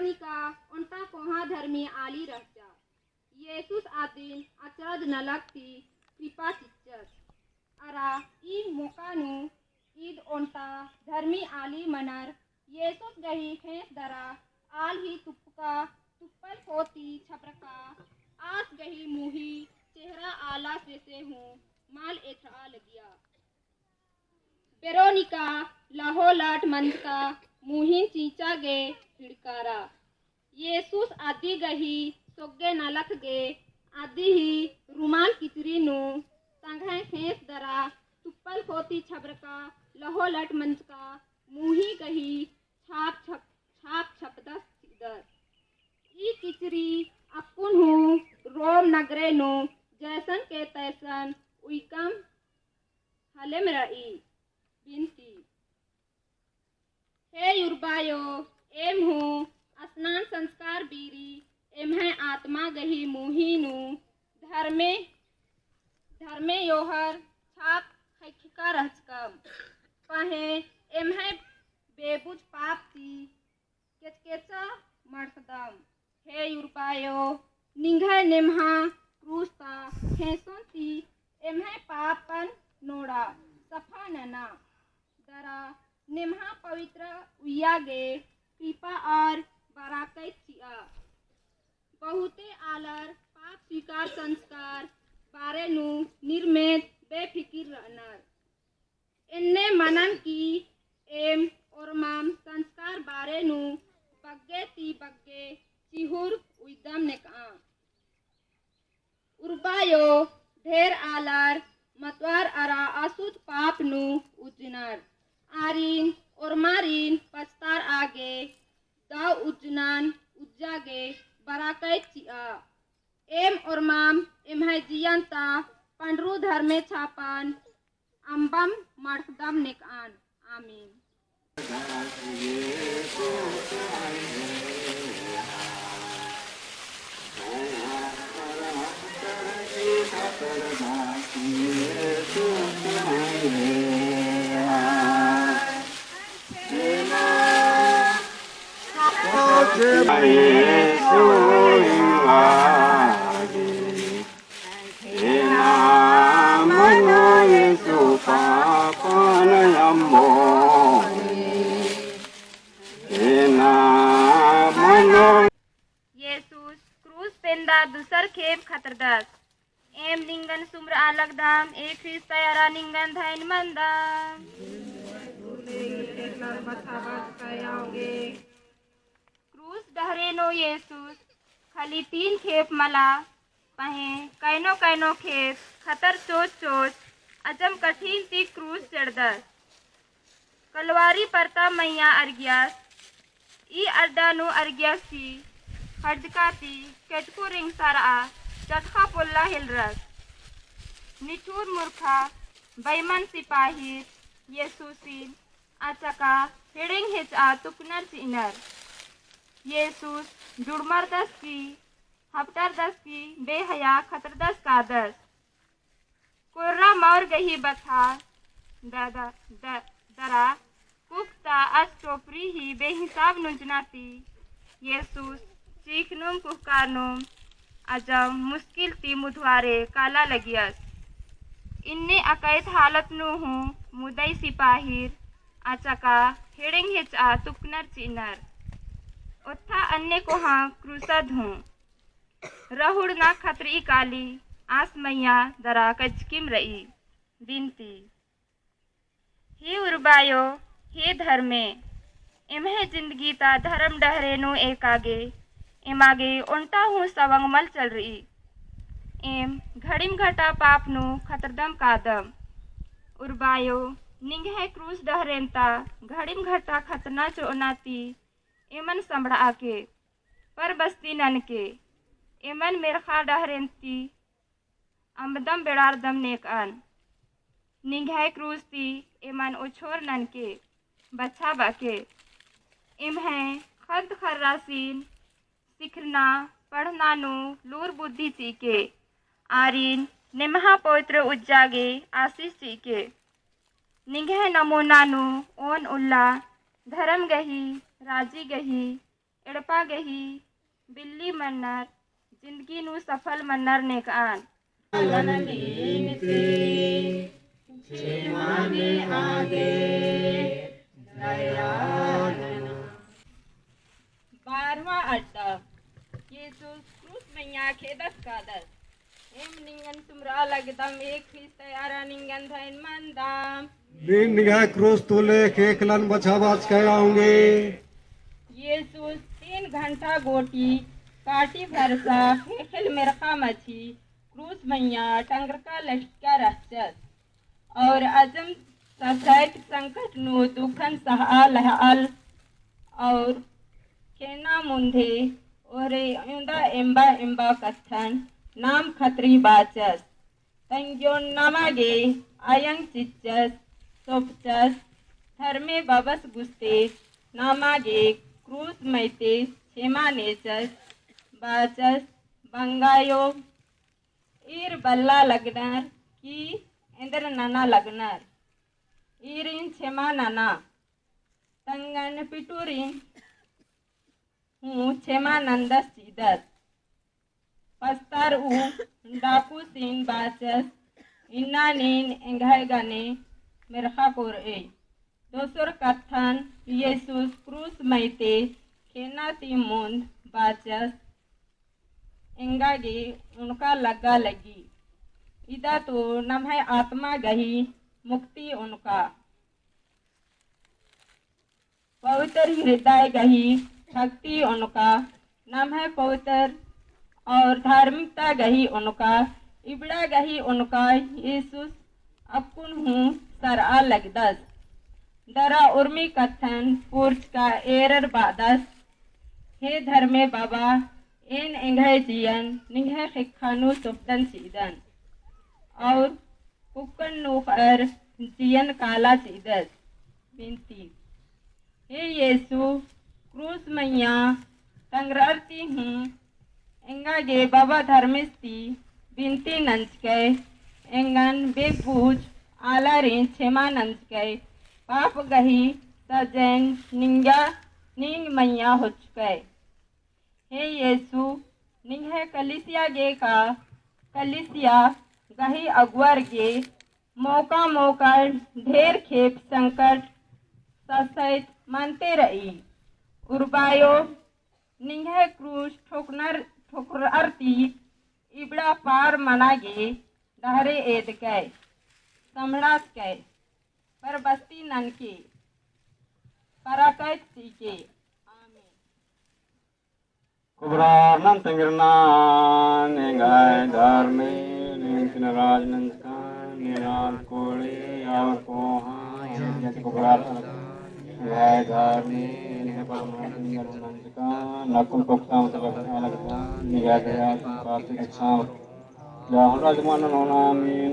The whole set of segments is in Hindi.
वेरोनिका उनका कोहा धर्मी आली रहता येसुस आतीन अचरज नलकती कृपा चिच्चस अरा ई मोकानु ईद ओंटा धर्मी आली मनर येसुस गही खेस दरा आल ही तुप्पल होती छपरका आस गही मुही चेहरा आला से हूँ माल एथरा लगिया वेरोनिका लाहो लाट मंदका मुहिन चीचा गे हिड़कारा येसुस आदि गही सोगे नलख गे आदि ही रुमाल किचरी नु संघे खेस दरा तुप्पल होती छबरका लहो लट मंदका मुही गही छाप छपदस दर ई किचरी अपुन हूँ रोम नगरे नु जैसन के तैसन उइकम हले में रही बिनती हे युरबायो एम हूँ स्नान संस्कार बीरी एम है आत्मा गही मुहीनु धर्मे योहर छाप खैखिका रहचकम पहे एम है बेबुज पाप ती केचकेचा मर्सदम हे युरबायो निंघा नेमहा क्रूसता हेसों ती एम है पापन नोड़ा सफा नना दरा निम्हा पवित्र उयागे कृपा और बराकत चिया बहुते आलर पाप स्वीकार संस्कार बारे नु निर्मेत बेफिकिर रहनर इन्ने मनन की एम और माम संस्कार बारे नु बग्गे चिहुर उइदम ने कहा उर्बायो ढेर आलर मतवार अरा असुद पाप नु उजनर आरीन और मारीन पस्तार आगे दाव उजनान उज्जागे बराकैत चिया एम और माम एम है जियंता पंडरू धर्मे छापन अम्बम मर्सदम नेकान आमीन येसुस क्रूस पेंदा दूसर खेप खतरदस एम निंगन सुम्र आलक दाम एक ख्रीस तयारा निंगन धैन मंदम क्रूस डहरेनो येसुस खाली 3 खेप मला पहे कैनो खेप खतर चोच अजम कठिन ती क्रूस चढ़दस कलवारी परता मैया अर्ग्यास ई अड्डानु अर्ग्यासी हर्जकाती केटको रिंग सारा चटखा पुल्ला हिलरस निठुर मूर्खा बैमन सिपाही येसुसिन आचका हिडिंग हिचा तुकनर चिनर येसुस जुड़मर दस की हफ्तर दस की बेहया खतर दस का दस कुर्रा मौर गही बथा दरा कुकता अस्तोपरी ही बेहिसाब नुजनाती येसुस चीखनुम कुहकारनुम अजम मुश्किल ती मुधवारे काला लगियस इन्ने अकैत हालत नु हूँ मुदई सिपाहीर आचका हिडिंग हिचा तुकनर चिनर उत्था अन्य को हाँ क्रूसद हूँ रहुड़ ना खतरी काली आस मैया दरा कचकिम रही बिनती ही उर्बायो हे धर्मे इम्हे जिंदगी ता धर्म डहरेनो एक आगे इमागे उल्टा हूँ सवंग मल चल रही एम घड़िम घटा पाप नु खतरदम कादम उर्बायो निंग है क्रूस डहरेनता घड़िम घटा खतना चोनाती एमन संभड़ा आके पर बस्ती नन के एमन मेरखा डहरेंती अमदम बेड़ार दम नेक अन निंग है क्रूस ती एमन उछोर नन के बच्चा बाके इम है खद खर्रासीन सिखना पढ़ना नु लूर बुद्धि सीके आरीन निमहा पवित्र उज्जागे आशीष सीके निंगे नमूना नु ओन उल्ला धर्म गही राजी गही एड़पा गही बिल्ली मन्नर जिंदगी नू सफल मन्नर नेकान बारवा अड्डा यीशु क्रूस मैया खेदस कादस एम निंगन सुमरा लगदम एक तैयारा निंगन धैन मंदाम दिन निगाह क्रूस तुले केकलन बछाबाज कह आऊंगे। यीशु 3 घंटा गोटी काटी भरसा खेल मेरखा मछी क्रूस मैया टंगर का लटका रहचस और अजम ससैत संकट नु दुखन सहा लहल और केना मुंधे और युंदा एम्बा एम्बा कथन नाम खतरी बाचस तंग्यो नमागे आयंग चिच्चस सोपचस धर्मे बबस गुस्ते नामागे क्रूस मैते क्षेमा नेचस बाचस बंगायो ईर बल्ला लगनर की इंद्र नाना लगनर ईरिन क्षेमा नाना तंगन पिटूरिन हूँ क्षेमा नंदस सीदस पस्तर उ डाकू सीन बाचस इन्ना नीन एंघाय गाने मेरखा कोर ए दोसर कथन यीशु क्रूस मैते खेना ती मुंद बाचस एंगागे उनका लगा लगी इदा तो नम्हे आत्मा गही मुक्ति उनका पवित्र हृदय गही भक्ति उनका नम्हे पवित्र और धार्मिकता गही उनका इबड़ा गही उनका यीशु अपुन हूँ सरा लगदस दरा उर्मी कथन पुर्च का एरर बादस हे धर्मे बाबा एन एंघे जियन निघे खिखानु सुफ्तन सीदन और कुकन नुखर जियन काला सीदस बिनती हे यीशु क्रूस मैया तंगरती हूँ एंगा गे बाबा धर्मिस्ती बिनती नंचके एंगन बेबूझ आला रे क्षेमा नंचके पाप गही सजन निंगा निंग मैया हो चुके हे यीशु निंगे कलिसिया गे का कलिसिया गही अगवर गे मौका मौका ढेर खेप संकट ससैत मानते रही उर्बायो निंगे क्रूस ठोकर आरती इबड़ा पार मनागे डहरे एद कै समड़ास कै पर बस्ती ननके पराकैत सीके कुबरानन तंगिरनान एंगाय धर्मे निंतिन राजनंदकान निराल कोले यावर कोहा यति कुबरानन एंगाय धर्मे निहे परमान निंतिन नकुल पक्ताम तलक अलग निगाह गया पार्थिक इच्छाम या राजमानन होना आमीन।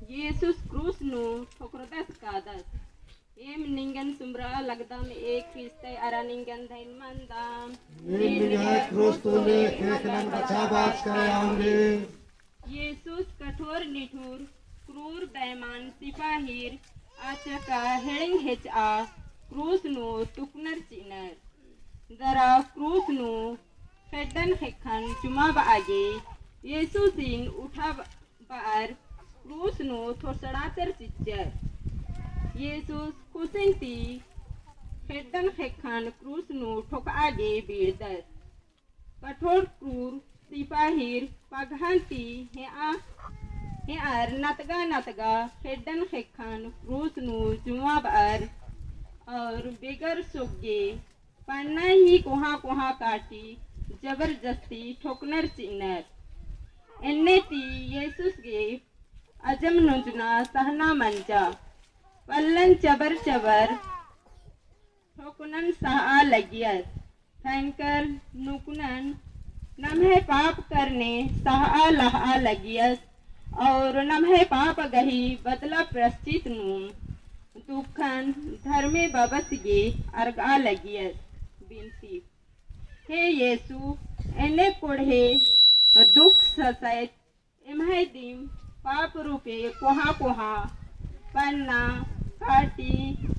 यीशुस क्रूस नु ठोकरदस कादस एम निंगन सुमरा लगदम एक फिस्ते अरा निंगन धैन मंदाम क्रूस तुले केकलन बछाबाज कह आऊंगे। यीशुस कठोर निठुर क्रूर बेमान सिपाहीर आचका हेड़िंग हेचा क्रूस नु टुकनर चिनर दरा क्रूस नु Fedan hekan cuma baage Yesusin uठा बार क्रूस नो थोसडातर चिच्चर Yesus kusinti fedan hekan क्रूस नो ठोक आगे बीड़दर कठोर क्रूर सिपाहीर पघांती हे आर नतगा फेडन हेखन क्रूस नु जुआ बार और बेगर सोगे पन्ना ही कोहा काटी जबरदस्ती ठोकनर चिन्नर एन्ने ती येसुस गे अजम नुजना सहना मंजा पल्लन चबर ठोकनन सहा लगियस थैंकर नुकनन नम्हे पाप करने सहा लहा लगियस और नम्हे पाप गही बदला प्रश्चित नु दुखन धर्मे बबस गे अर्गा लगियस बिनती हे येसु एने कोढ़े दुख ससैत इम्हे दिम पाप रूपे कोहा पन्ना काटी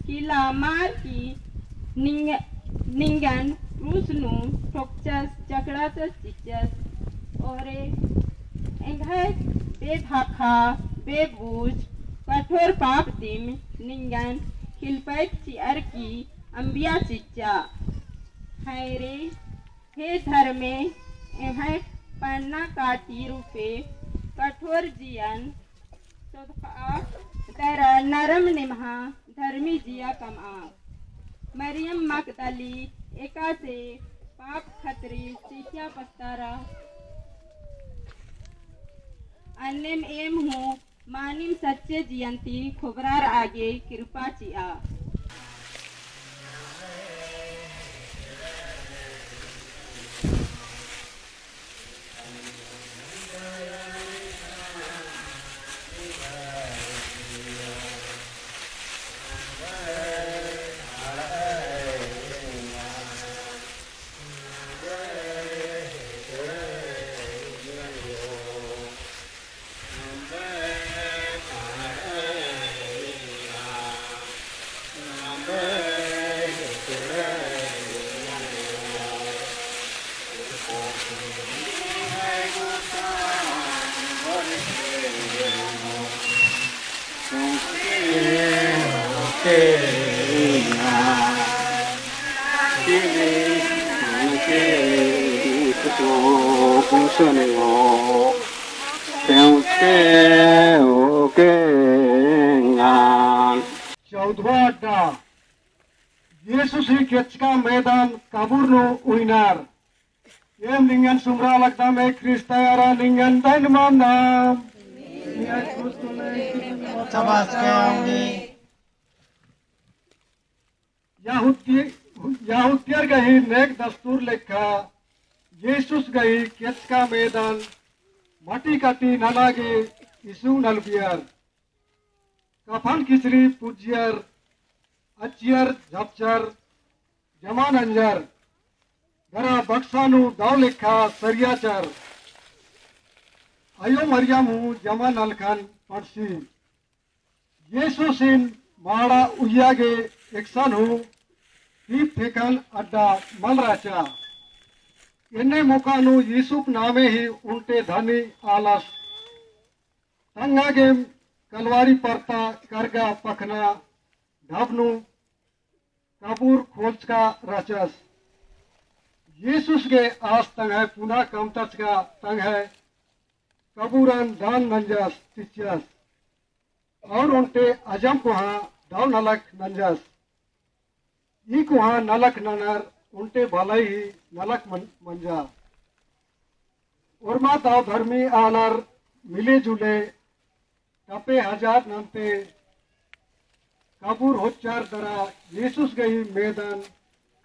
किला मार की निंगन क्रूसनु ठोकचस चकड़ाचस चिचस और एंघे बेधाखा बेबूझ कठोर पाप दिम निंगन खिलपैत चियर की अंबिया चिच्चा हैरे हे धर्मे एवं पन्ना काटी रूपे कठोर जियन सोदखा तेरा नरम निमहा धर्मी जिया कमा मरियम मकदली एका से पाप खतरी चिकिया पस्तारा अन्यम एम हूँ मानिम सच्चे जियंती खुबरार आगे कृपा चिया चौदवा अड्डा येसुस ही केचका मैदान काबूरनो उइनार ये निंगन सुमरा लगता में क्रिस्तायारा निंगन दैनमान नाम याहुदियर गही नेक दस्तूर लेखा येसुस गही केचका मैदान माटी काटी नलागे इसु नलबियर कफन किचरी पूज्यर अचियर झपचर जमान अंजर गरा बक्सानु दाव लेखा सरियाचर अयो मरियमु जमा नलखन पड़सी येसुसिन माड़ा उयागे एकसन हूँ दीप फेकन अड्डा मलराचा इन्ने मुकानु यीशुप नामे ही उनटे धनी आलस तंगागे कलवारी परता करगा पखना ढबनु काबूर खोज का रचस यीशुस के आस तंग है पुनः कमतच का तंग है कबूरन दान नंजस तिचस और उनटे अजम कुहा दाव नलक नंजस ई कुहा नलक ननर उनटे भलाई ही नलक मंजा उर्मा दाव धर्मी आनर मिले जुले कपे हजार नंते काबूर होचार दरा यीशुस गई मैदान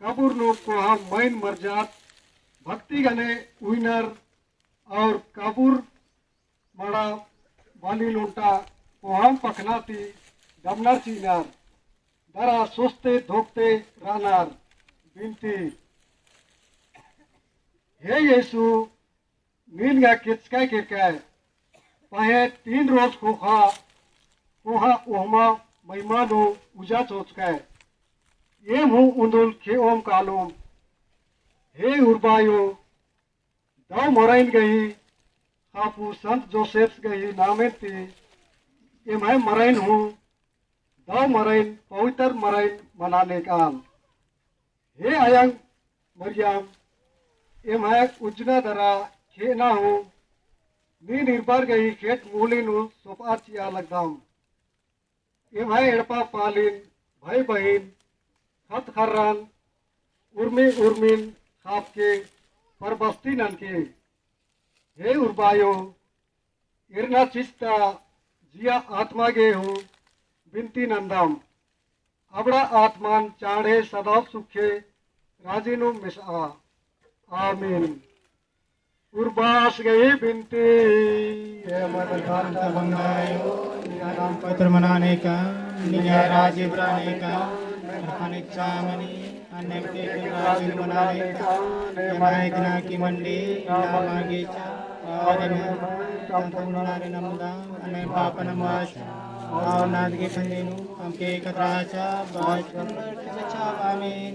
काबूर नो कोहा मैन मरजात भक्ति गने उइनर और काबूर मड़ा बाली लोटा कोहाम पखनाती दमनर चीनार दरा सोचते धोकते रानार बिनती हे यीशु नीलगा किचका के काय पाहे 3 रोज कोहा ओहमा महिमानो उजा चोचकाय ये हूँ उंदुल खे ओम कालोम हे उर्बायो दाव मोराइन गई खापू संत जोसेफ गई नामे ते एम मराइन हूँ दाव मराइन पवित्र मराइन मनाने काम हे आयंग मरियम एम उजना दरा खेना हूँ नी निर्भर गई खेत मूली नु सोपा चिया लगदाम एम एड़पा पालिन भाई बहन खत खर्रन उर्मी उर्मिन खाप के परबस्ती नन के हे उर्बायो इरना चिस्ता जिया आत्मा गे हूँ बिनती नंदम अबड़ा आत्मान चाढ़े सदाव सुखे राजिनु मिसा आमीन उर्बास गई बिनती हे मन खानता बंगायो नियाम पत्र मनाने का निया राज्य बनाने का अनिच्छा मनी अन्य के राज्य बनाने का नायकना की मंडी नाम आगे चा और नारे नमदा अन्य पाप नमवास और नाद के संदेनु हमके कतराचा बाज कमर आमीन